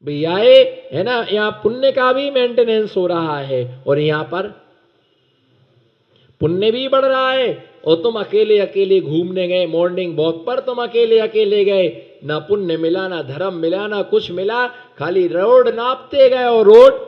भैया है ना, यहाँ पुण्य का भी मेंटेनेंस हो रहा है और यहाँ पर पुण्य भी बढ़ रहा है। और तुम अकेले अकेले घूमने गए मॉर्निंग वॉक पर, तुम अकेले अकेले गए, ना पुण्य मिला ना धर्म मिला ना कुछ मिला, खाली रोड नापते गए और रोड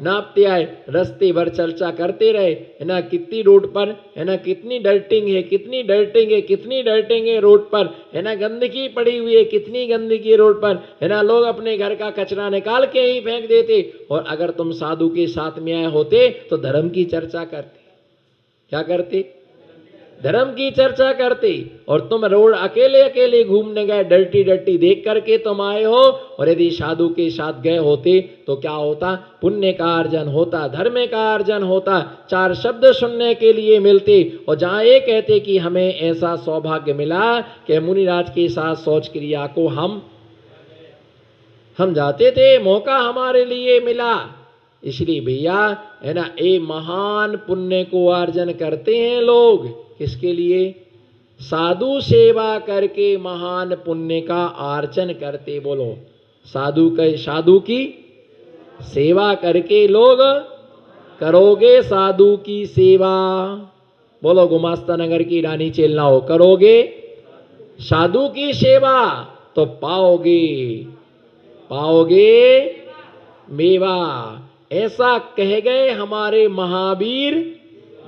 नापते आए, रास्ते भर चर्चा करते रहे, है ना, कितनी रोड पर, है ना, कितनी डर्टिंग है, कितनी डर्टिंग है, कितनी डर्टिंग है रोड पर, है ना, गंदगी पड़ी हुई है, कितनी गंदगी है रोड पर, है ना, लोग अपने घर का कचरा निकाल के ही फेंक देते। और अगर तुम साधु के साथ में आए होते तो धर्म की चर्चा करते। क्या करते? धर्म की चर्चा करते। और तुम रोड अकेले अकेले घूमने गए, डर्टी डर्टी देख करके तुम आए हो, और यदि साधु के साथ गए होते तो क्या होता? पुण्य का अर्जन होता, धर्म का अर्जन होता, चार शब्द सुनने के लिए मिलते। और जहां ये कहते कि हमें ऐसा सौभाग्य मिला कि मुनिराज के साथ शौच क्रिया को हम जाते थे, मौका हमारे लिए मिला। इसलिए भैया, है ना, ये महान पुण्य को अर्जन करते हैं लोग। किसके लिए? साधु सेवा करके महान पुण्य का अर्जन करते। बोलो, साधु की सेवा करके लोग करोगे साधु की सेवा। बोलो, गुमास्ता नगर की रानी चेलना हो, करोगे साधु की सेवा तो पाओगे मेवा। ऐसा कह गए हमारे महावीर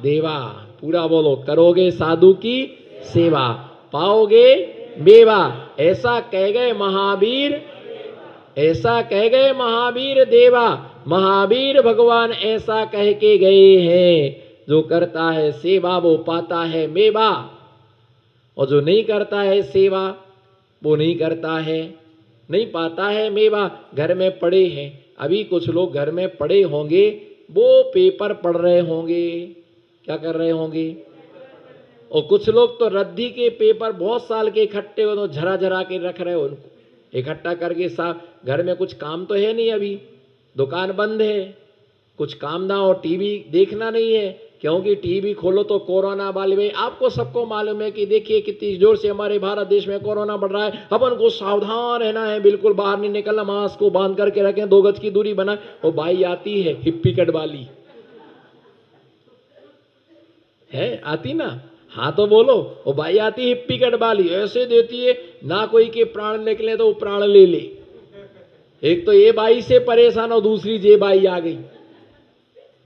देवा। पूरा बोलो, करोगे साधु की सेवा पाओगे मेवा, ऐसा कह गए महावीर, ऐसा कह गए महावीर देवा। महावीर भगवान ऐसा कह के गए हैं, जो करता है सेवा वो पाता है मेवा, और जो नहीं करता है सेवा वो नहीं करता है, नहीं पाता है मेवा। घर में पड़े हैं, अभी कुछ लोग घर में पड़े होंगे, वो पेपर पढ़ रहे होंगे। क्या कर रहे होंगे? और कुछ लोग तो रद्दी के पेपर बहुत साल के इकट्ठे हो तो झरा झरा के रख रहे हो, उनको इकट्ठा करके साफ। घर में कुछ काम तो है नहीं, अभी दुकान बंद है, कुछ काम ना, और टीवी देखना नहीं है, क्योंकि टीवी खोलो तो कोरोना वाले में आपको सबको मालूम है कि देखिए कितनी जोर से हमारे भारत देश में कोरोना बढ़ रहा है। अपन को सावधान रहना है, बिल्कुल बाहर नहीं निकलना, मास्क को बांध करके रखें, 2 गज की दूरी बनाए। और बाई आती है हिप्पी कट वाली, है आती ना, हाँ तो बोलो, वो भाई आती हिप्पी कट वाली, ऐसे देती है ना कोई के प्राण निकले तो वो प्राण ले ले। एक तो ये बाई से परेशान और दूसरी जे बाई आ गई,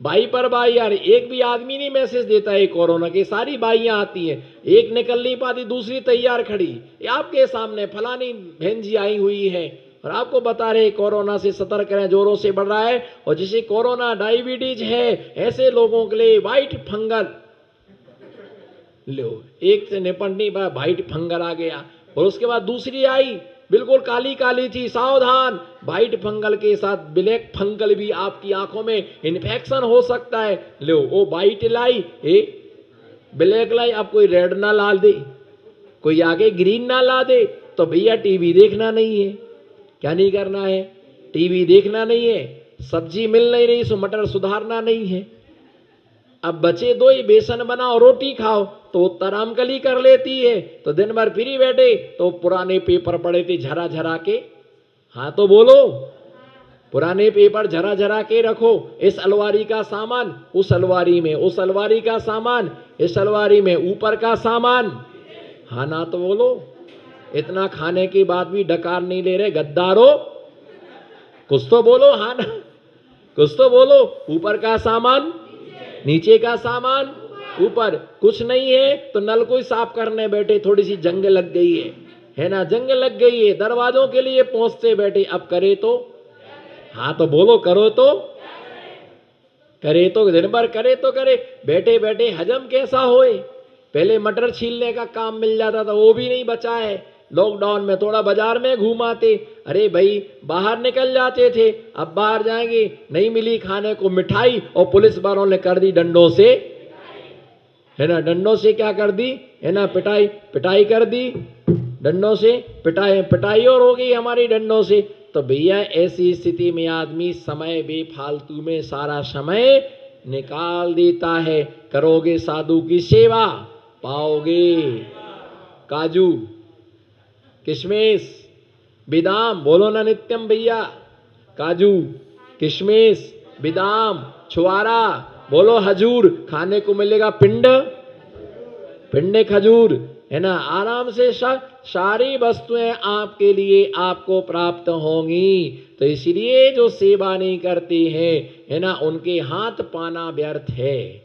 बाई पर बाई यार, एक भी आदमी नहीं मैसेज देता है कोरोना के, सारी बाइयां आती हैं, एक निकल नहीं पाती, दूसरी तैयार खड़ी, ये आपके सामने फलानी बहन जी आई हुई है और आपको बता रहे कोरोना से सतर्क रहें, जोरों से बढ़ रहा है। और जिसे कोरोना डायबिटीज है, ऐसे लोगों के लिए व्हाइट फंगल लो, एक से निपट नहीं पाया, व्हाइट फंगल आ गया। और उसके बाद दूसरी आई, बिल्कुल काली काली थी, सावधान, व्हाइट फंगल के साथ ब्लैक फंगल भी, आपकी आंखों में इन्फेक्शन हो सकता है। लो, वो व्हाइट लाई, ब्लैक लाई, अब कोई रेड ना ला दे, कोई आगे ग्रीन ना ला दे, तो भैया टीवी देखना नहीं है। क्या नहीं करना है? टीवी देखना नहीं है। सब्जी मिल नहीं रही सो मटर सुधारना नहीं है। अब बचे 2 ही, बेसन बनाओ रोटी खाओ, तो तरामकली कर लेती है, तो दिन भर फ्री बैठे तो पुराने पेपर पड़े थे झरा झरा के। हाँ तो बोलो, पुराने पेपर झरा झरा के रखो, इस अलमारी का सामान उस अलमारी में, उस अलमारी का सामान इस अलमारी में, ऊपर का सामान। हाँ ना तो बोलो, इतना खाने के बाद भी डकार नहीं ले रहे गद्दारो, कुछ तो बोलो। हाँ ना, कुछ तो बोलो। ऊपर का सामान, नीचे का सामान, ऊपर कुछ नहीं है तो नल को ही साफ करने बैठे, थोड़ी सी जंग लग गई है ना, जंग लग गई है, दरवाजों के लिए पहुंचते बैठे, अब करे तो। हाँ तो बोलो, करो तो, करे तो, दिन भर करे तो करे, बैठे बैठे हजम कैसा होए। पहले मटर छीलने का काम मिल जाता था, वो भी नहीं बचा है। लॉकडाउन में थोड़ा बाजार में घूमाते, अरे भाई बाहर निकल जाते थे, अब बाहर जाएंगे, नहीं मिली खाने को मिठाई, और पुलिस वालों ने कर दी डंडों से, है ना, डंडों से क्या कर दी, है ना, पिटाई, पिटाई कर दी डंडों से, पिटाई पिटाई और हो गई हमारी डंडों से। तो भैया ऐसी स्थिति में आदमी समय बेफालतू में सारा समय निकाल देता है। करोगे साधु की सेवा पाओगे काजू किशमिश बादाम, बोलो ना नित्यम भैया, काजू, किशमिश, बादाम, छुआरा, बोलो हजूर, खाने को मिलेगा पिंड, पिंड खजूर, है ना। आराम से सारी वस्तुएं आपके लिए आपको प्राप्त होंगी। तो इसलिए जो सेवा नहीं करते हैं, है ना, उनके हाथ पाना व्यर्थ है।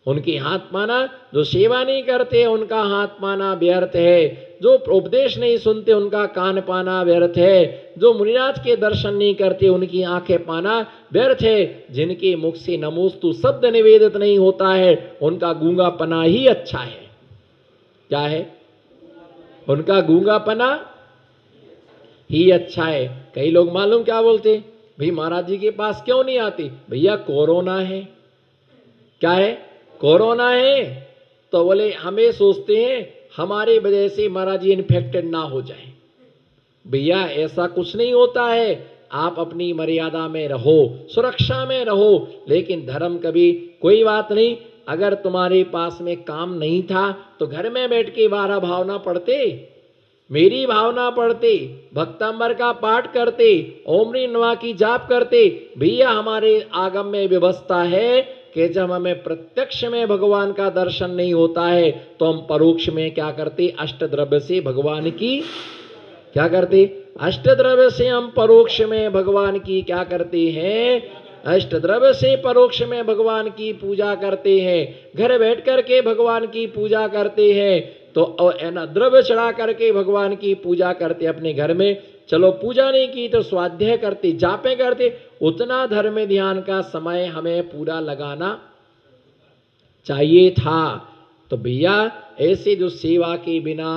उनकी हाथ पाना, जो सेवा नहीं करते उनका हाथ पाना व्यर्थ है। जो उपदेश नहीं सुनते उनका कान पाना व्यर्थ है। जो मुनिराज के दर्शन नहीं करते उनकी आंखें पाना व्यर्थ है। जिनके मुख से नमोस्तु शब्द निवेदित नहीं होता है उनका गूंगापना ही अच्छा है। क्या है? उनका गूंगापना ही अच्छा है। कई लोग मालूम क्या बोलते, भाई महाराज जी के पास क्यों नहीं आते? भैया कोरोना है। क्या है? कोरोना है। तो बोले हमें सोचते हैं हमारे वजह से महाराज जी इन्फेक्टेड ना हो जाए। भैया ऐसा कुछ नहीं होता है। आप अपनी मर्यादा में रहो, सुरक्षा में रहो, लेकिन धर्म कभी कोई बात नहीं। अगर तुम्हारे पास में काम नहीं था तो घर में बैठ के 12 भावना पढ़ते, मेरी भावना पढ़ते, भक्तांबर का पाठ करते, ओम ह्रीं नमः की जाप करते। भैया हमारे आगम में व्यवस्था है कि जब हमें प्रत्यक्ष में भगवान का दर्शन नहीं होता है तो हम परोक्ष में क्या करते? अष्टद्रव्य से भगवान की क्या करते? अष्टद्रव्य से हम परोक्ष में भगवान की क्या करते हैं? अष्टद्रव्य से परोक्ष में भगवान की पूजा करते हैं। घर बैठ करके भगवान की पूजा करते हैं। तो द्रव्य चढ़ा करके भगवान की पूजा करते अपने घर में। चलो पूजा नहीं की तो स्वाध्याय करते, जापे करते। उतना धर्म ध्यान का समय हमें पूरा लगाना चाहिए था। तो भैया ऐसे जो सेवा के बिना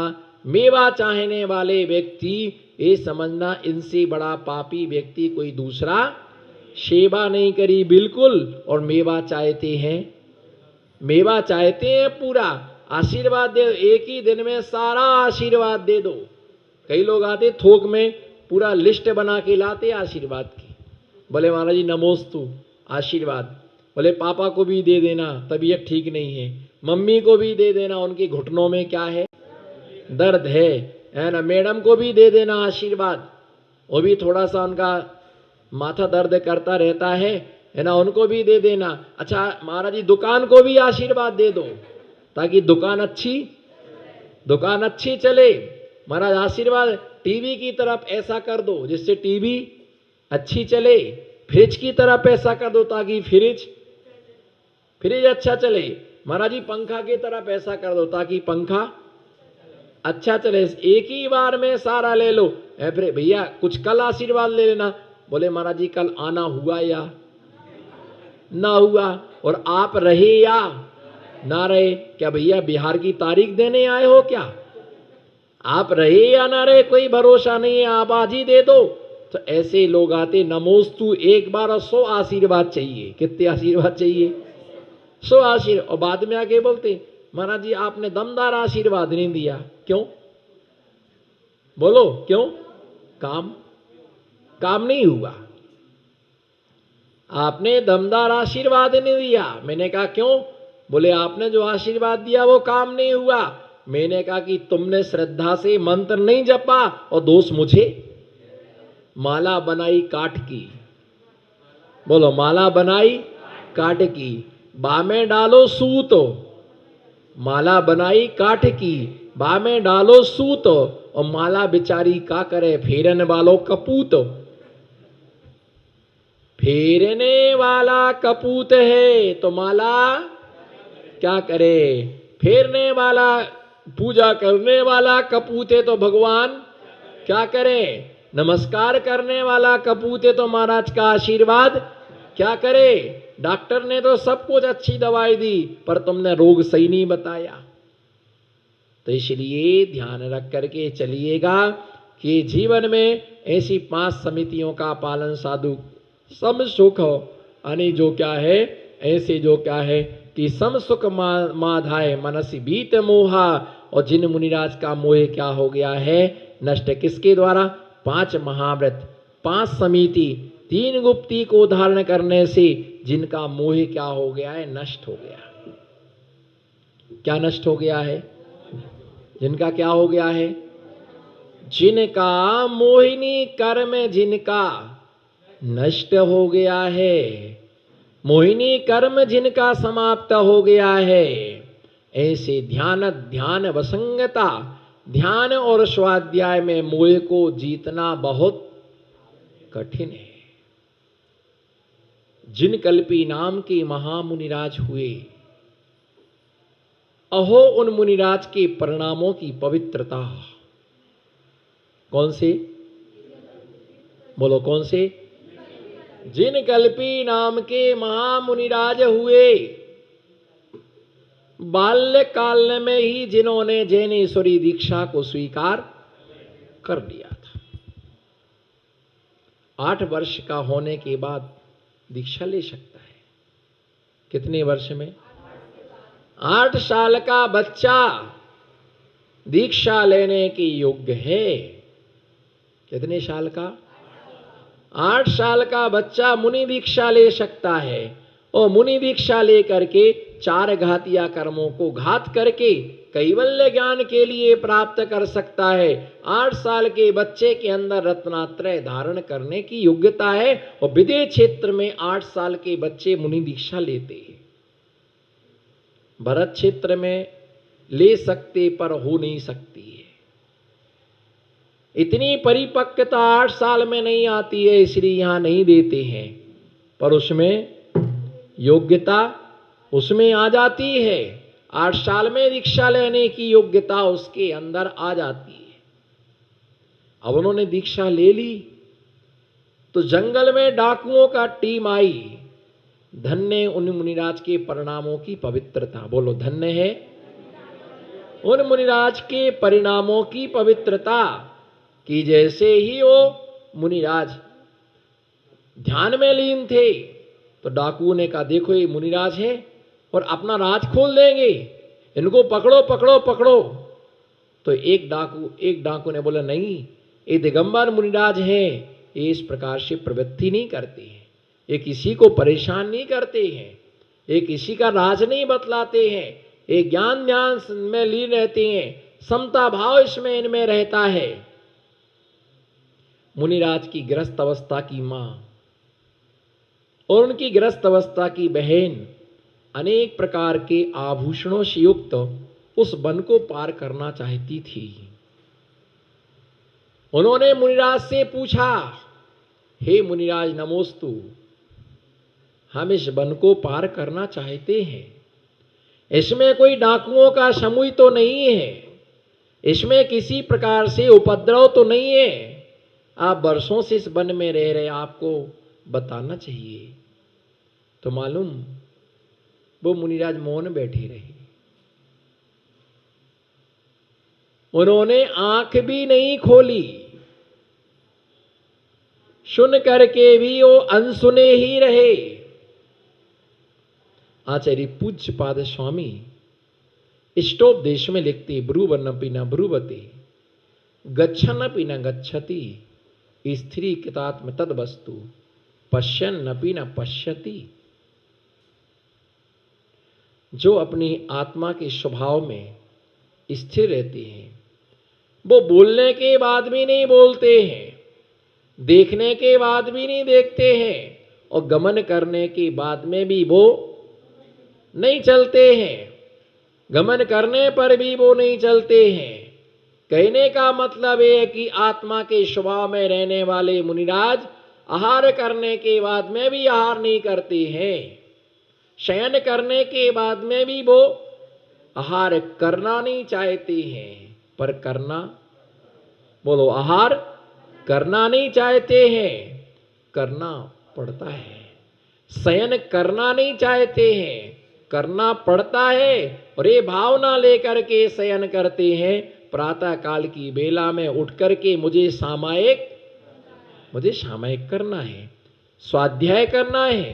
मेवा चाहने वाले व्यक्ति, ये समझना इनसे बड़ा पापी व्यक्ति कोई दूसरा। सेवा नहीं करी बिल्कुल और मेवा चाहते हैं, मेवा चाहते हैं पूरा आशीर्वाद दे, एक ही दिन में सारा आशीर्वाद दे दो। कई लोग आते थोक में पूरा लिस्ट बना के लाते आशीर्वाद की। बोले महाराज जी नमोस्तु आशीर्वाद। बोले पापा को भी दे देना, तबीयत ठीक नहीं है। मम्मी को भी दे देना, उनके घुटनों में क्या है? दर्द है ना। मैडम को भी दे देना आशीर्वाद, वो भी थोड़ा सा उनका माथा दर्द करता रहता है ना, उनको भी दे देना। अच्छा महाराज जी दुकान को भी आशीर्वाद दे दो ताकि दुकान अच्छी चले। महाराज आशीर्वाद टीवी की तरफ ऐसा कर दो जिससे टीवी अच्छी चले। फ्रिज की तरफ ऐसा कर दो ताकि फ्रिज अच्छा चले। महाराज जी पंखा की तरफ ऐसा कर दो ताकि पंखा अच्छा चले। एक ही बार में सारा ले लो। भैया कुछ कल आशीर्वाद ले लेना। बोले महाराज जी कल आना हुआ या ना हुआ, और आप रहे या ना रहे। क्या भैया बिहार की तारीख देने आए हो क्या? आप रहे या ना रहे कोई भरोसा नहीं है, आप आज ही दे दो। तो ऐसे लोग आते नमोस्तु एक बार और 100 आशीर्वाद चाहिए। कितने आशीर्वाद चाहिए? 100 आशीर्वाद। और बाद में आके बोलते महाराज जी आपने दमदार आशीर्वाद नहीं दिया। क्यों? बोलो क्यों? काम नहीं हुआ। आपने दमदार आशीर्वाद नहीं दिया। मैंने कहा क्यों? बोले आपने जो आशीर्वाद दिया वो काम नहीं हुआ। मैंने कहा कि तुमने श्रद्धा से मंत्र नहीं जपा और दोष मुझे। माला बनाई काठ की, बोलो माला बनाई काठ की, बा में डालो सूत। माला बनाई काठ की, बा में डालो सूत, और माला बेचारी का करे फेरन वालों कपूत। फेरने वाला कपूत है तो माला क्या करे? फेरने वाला, पूजा करने वाला कपूत है तो भगवान क्या करे? नमस्कार करने वाला कपूत है तो महाराज का आशीर्वाद क्या करे? डॉक्टर ने तो सब कुछ अच्छी दवाई दी पर तुमने रोग सही नहीं बताया। तो इसलिए ध्यान रख करके चलिएगा कि जीवन में ऐसी 5 समितियों का पालन साधु सम सुख यानी जो क्या है, ऐसे जो क्या है कि सम सुख माधाय मनसी बीत मोहा। और जिन मुनिराज का मोह क्या हो गया है नष्ट, किसके द्वारा? 5 महाव्रत, 5 समिति, 3 गुप्ती को धारण करने से जिनका मोह क्या हो गया है? नष्ट हो गया। क्या नष्ट हो गया है? जिनका क्या हो गया है? जिनका मोहिनी कर्म, जिनका नष्ट हो गया है। मोहिनी कर्म जिनका समाप्त हो गया है। ऐसे ध्यान वसंगता, ध्यान और स्वाध्याय में मोह को जीतना बहुत कठिन है। जिन कल्पी नाम के महामुनिराज हुए, अहो उन मुनिराज के परिणामों की पवित्रता। कौन से? बोलो कौन से? जिन कल्पी नाम के महामुनिराज हुए, बाल्य काल में ही जिन्होंने जैनेश्वरी दीक्षा को स्वीकार कर लिया था। 8 वर्ष का होने के बाद दीक्षा ले सकता है। कितने वर्ष में? 8 साल का बच्चा दीक्षा लेने के योग्य है। कितने साल का? 8 साल का बच्चा मुनि दीक्षा ले सकता है और मुनि दीक्षा लेकर के 4 घातिया कर्मों को घात करके कैवल्य ज्ञान के लिए प्राप्त कर सकता है। 8 साल के बच्चे के अंदर रत्नात्रय धारण करने की योग्यता है और विदेह क्षेत्र में 8 साल के बच्चे मुनि दीक्षा लेते हैं। भरत क्षेत्र में ले सकते पर हो नहीं सकती है। इतनी परिपक्वता 8 साल में नहीं आती है, इसलिए यहां नहीं देते हैं, पर उसमें योग्यता उसमें आ जाती है। 8 साल में दीक्षा लेने की योग्यता उसके अंदर आ जाती है। अब उन्होंने दीक्षा ले ली तो जंगल में डाकुओं का टीम आई। धन्य उन मुनिराज के परिणामों की पवित्रता। बोलो धन्य है उन मुनिराज के परिणामों की पवित्रता कि जैसे ही वो मुनिराज ध्यान में लीन थे तो डाकुओं ने कहा, देखो ये मुनिराज है और अपना राज खोल देंगे, इनको पकड़ो पकड़ो पकड़ो। तो एक डाकू ने बोला, नहीं, ये दिगंबर मुनिराज हैं, ये इस प्रकार से प्रवृत्ति नहीं करते हैं, ये किसी को परेशान नहीं करते हैं, ये किसी का राज नहीं बतलाते हैं, ये ज्ञान ध्यान में लीन रहते हैं, समता भाव इसमें इनमें रहता है। मुनिराज की गृहस्थ अवस्था की मां और उनकी गृहस्थ अवस्था की बहन अनेक प्रकार के आभूषणों से युक्त उस वन को पार करना चाहती थी। उन्होंने मुनिराज से पूछा, हे मुनिराज नमोस्तु, हम इस वन को पार करना चाहते हैं, इसमें कोई डाकुओं का समूह तो नहीं है, इसमें किसी प्रकार से उपद्रव तो नहीं है, आप वर्षों से इस वन में रह रहे, आपको बताना चाहिए। तो मालूम वो मुनिराज मौन बैठे रहे। उन्होंने आंख भी नहीं खोली, सुन करके भी वो अनसुने ही रहे। आचार्य पूज्यपाद स्वामी इष्टोपदेश में लिखते, ब्रुवन्नपि न ब्रुवते, गच्छन्नपि न गच्छति, स्त्री कृतात्म तद वस्तु, पश्यन्नपि न पश्यति। जो अपनी आत्मा के स्वभाव में स्थिर रहते हैं, वो बोलने के बाद भी नहीं बोलते हैं, देखने के बाद भी नहीं देखते हैं और गमन करने के बाद में भी वो नहीं चलते हैं, गमन करने पर भी वो नहीं चलते हैं। कहने का मतलब ये है कि आत्मा के स्वभाव में रहने वाले मुनिराज आहार करने के बाद में भी आहार नहीं करते हैं, शयन करने के बाद में भी वो आहार करना नहीं चाहते हैं, पर करना, बोलो, आहार करना नहीं चाहते हैं, करना पड़ता है। शयन करना नहीं चाहते हैं, करना पड़ता है। और ये भावना लेकर के शयन करते हैं, प्रातः काल की बेला में उठ करके मुझे सामायिक करना है, स्वाध्याय करना है,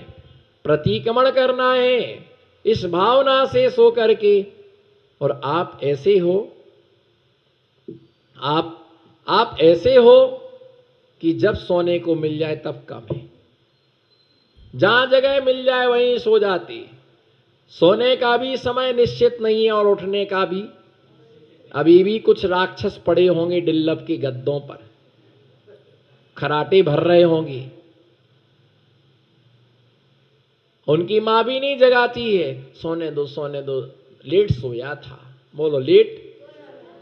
प्रतिक्रमण करना है, इस भावना से सो करके। और आप ऐसे हो, आप ऐसे हो कि जब सोने को मिल जाए तब कम है, जहां जगह मिल जाए वहीं सो जाते। सोने का भी समय निश्चित नहीं है और उठने का भी। अभी भी कुछ राक्षस पड़े होंगे डिल्लभ के गद्दों पर, खराटे भर रहे होंगे, उनकी माँ भी नहीं जगाती है, सोने दो, लेट सोया था। बोलो लेट,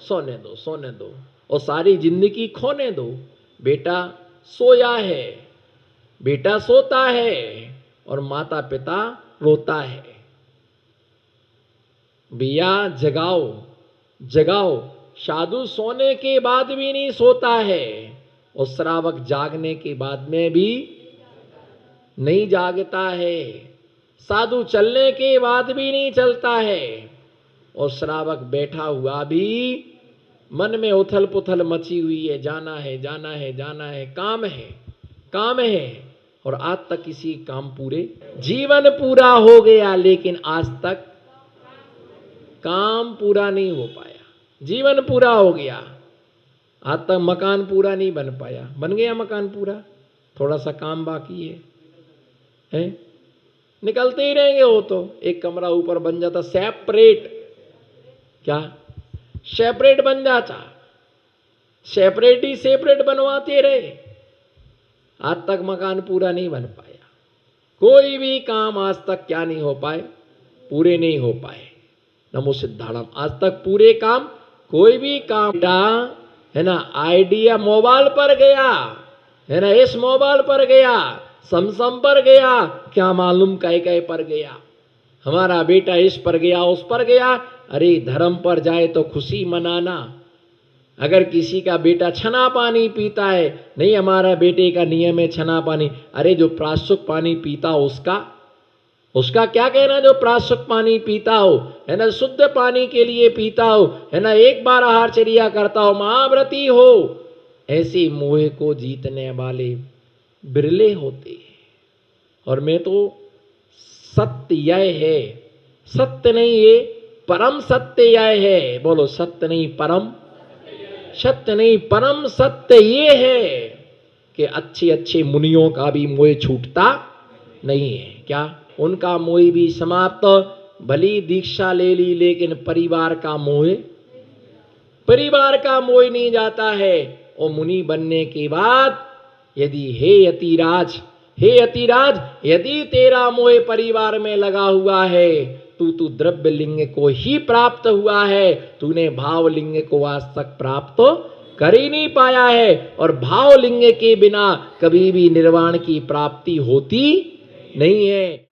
सोने दो, और सारी जिंदगी खोने दो। बेटा सोया है, बेटा सोता है, और माता पिता रोता है। भैया जगाओ, जगाओ। साधु सोने के बाद भी नहीं सोता है, और श्रावक जागने के बाद में भी नहीं जागता है। साधु चलने के बाद भी नहीं चलता है, और श्रावक बैठा हुआ भी मन में उथल पुथल मची हुई है, जाना है, जाना है, जाना है, काम है, काम है, और आज तक किसी काम पूरे। जीवन पूरा हो गया लेकिन आज तक काम पूरा नहीं हो पाया। जीवन पूरा हो गया, आज तक मकान पूरा नहीं बन पाया। बन गया मकान पूरा, थोड़ा सा काम बाकी है? निकलते ही रहेंगे। वो तो एक कमरा ऊपर बन जाता सेपरेट, क्या सेपरेट बन जाता, सेपरेट ही सेपरेट बनवाते रहे। आज तक मकान पूरा नहीं बन पाया। कोई भी काम आज तक क्या नहीं हो पाए, पूरे नहीं हो पाए। नमो सिद्धाणम। आज तक पूरे काम, कोई भी काम है ना, आइडिया मोबाइल पर गया है ना, इस मोबाइल पर गया, समसम पर गया, क्या मालूम कहीं पर गया। हमारा बेटा इस पर गया, उस पर गया। अरे धर्म पर जाए तो खुशी मनाना। अगर किसी का बेटा छना पानी पीता है, नहीं हमारा बेटे का नियम है छना पानी। अरे जो प्राशुक पानी पीता हो उसका क्या कहना, जो प्राशुक पानी पीता हो है ना, शुद्ध पानी के लिए पीता हो है ना, एक बार आहारचर्या करता हो, महाव्रती हो, ऐसे मोह को जीतने वाले बिरले होते हैं। और मैं तो सत्य यह है, सत्य नहीं ये परम सत्य यह है। बोलो सत्य नहीं परम, सत्य नहीं परम सत्य ये है कि अच्छे अच्छे मुनियों का भी मोह छूटता नहीं है। क्या उनका मोह भी समाप्त, भली दीक्षा ले ली लेकिन परिवार का मोह, परिवार का मोह नहीं जाता है। और मुनि बनने के बाद यदि हे यतिराज, हे यतिराज, यदि तेरा मोह परिवार में लगा हुआ है, तू द्रव्य लिंग को ही प्राप्त हुआ है, तूने भाव लिंग को आज तक प्राप्त कर ही नहीं पाया है। और भाव लिंग के बिना कभी भी निर्वाण की प्राप्ति होती नहीं है।